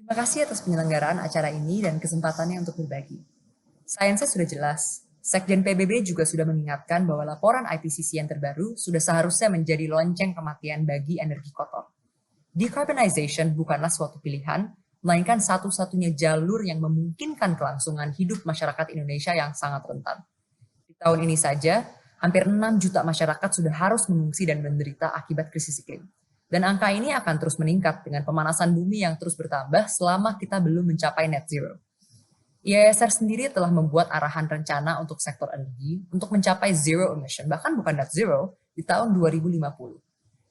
Terima kasih atas penyelenggaraan acara ini dan kesempatannya untuk berbagi. Sainsnya sudah jelas. Sekjen PBB juga sudah mengingatkan bahwa laporan IPCC yang terbaru sudah seharusnya menjadi lonceng kematian bagi energi kotor. Decarbonization bukanlah suatu pilihan, melainkan satu-satunya jalur yang memungkinkan kelangsungan hidup masyarakat Indonesia yang sangat rentan. Di tahun ini saja, hampir 6 juta masyarakat sudah harus mengungsi dan menderita akibat krisis iklim. Dan angka ini akan terus meningkat dengan pemanasan bumi yang terus bertambah selama kita belum mencapai net zero. IISR sendiri telah membuat arahan rencana untuk sektor energi untuk mencapai zero emission, bahkan bukan net zero, di tahun 2050.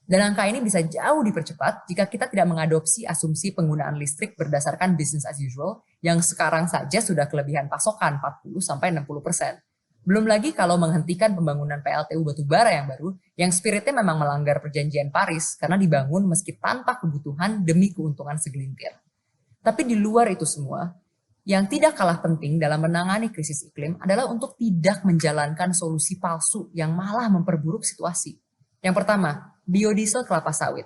Dan angka ini bisa jauh dipercepat jika kita tidak mengadopsi asumsi penggunaan listrik berdasarkan business as usual yang sekarang saja sudah kelebihan pasokan 40-60%. Belum lagi kalau menghentikan pembangunan PLTU batubara yang baru, yang spiritnya memang melanggar perjanjian Paris karena dibangun meski tanpa kebutuhan demi keuntungan segelintir. Tapi di luar itu semua, yang tidak kalah penting dalam menangani krisis iklim adalah untuk tidak menjalankan solusi palsu yang malah memperburuk situasi. Yang pertama, biodiesel kelapa sawit.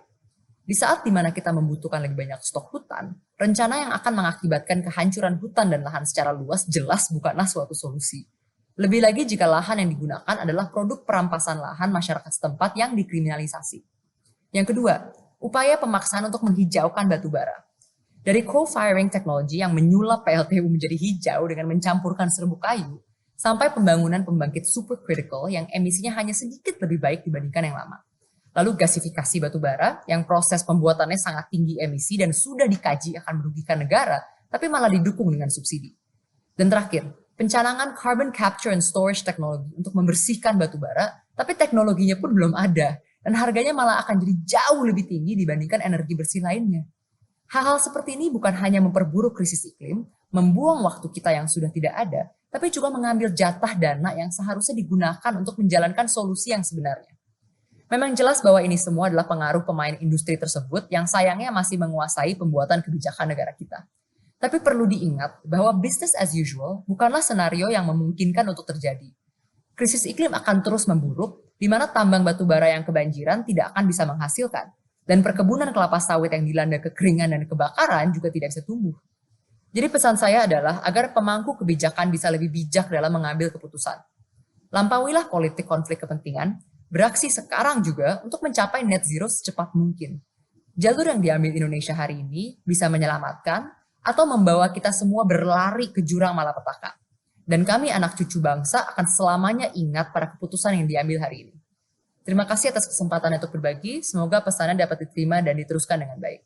Di saat dimana kita membutuhkan lebih banyak stok hutan, rencana yang akan mengakibatkan kehancuran hutan dan lahan secara luas jelas bukanlah suatu solusi. Lebih lagi jika lahan yang digunakan adalah produk perampasan lahan masyarakat setempat yang dikriminalisasi. Yang kedua, upaya pemaksaan untuk menghijaukan batu bara. Dari co-firing technology yang menyulap PLTU menjadi hijau dengan mencampurkan serbuk kayu, sampai pembangunan pembangkit supercritical yang emisinya hanya sedikit lebih baik dibandingkan yang lama. Lalu gasifikasi batu bara yang proses pembuatannya sangat tinggi emisi dan sudah dikaji akan merugikan negara, tapi malah didukung dengan subsidi. Dan terakhir, pencanangan carbon capture and storage technology untuk membersihkan batu bara, tapi teknologinya pun belum ada, dan harganya malah akan jadi jauh lebih tinggi dibandingkan energi bersih lainnya. Hal-hal seperti ini bukan hanya memperburuk krisis iklim, membuang waktu kita yang sudah tidak ada, tapi juga mengambil jatah dana yang seharusnya digunakan untuk menjalankan solusi yang sebenarnya. Memang jelas bahwa ini semua adalah pengaruh pemain industri tersebut yang sayangnya masih menguasai pembuatan kebijakan negara kita. Tapi perlu diingat bahwa business as usual bukanlah senario yang memungkinkan untuk terjadi. Krisis iklim akan terus memburuk, di mana tambang batu bara yang kebanjiran tidak akan bisa menghasilkan, dan perkebunan kelapa sawit yang dilanda kekeringan dan kebakaran juga tidak bisa tumbuh. Jadi pesan saya adalah agar pemangku kebijakan bisa lebih bijak dalam mengambil keputusan. Lampauilah politik konflik kepentingan, beraksi sekarang juga untuk mencapai net zero secepat mungkin. Jalur yang diambil Indonesia hari ini bisa menyelamatkan atau membawa kita semua berlari ke jurang malapetaka. Dan kami anak cucu bangsa akan selamanya ingat pada keputusan yang diambil hari ini. Terima kasih atas kesempatan untuk berbagi, semoga pesannya dapat diterima dan diteruskan dengan baik.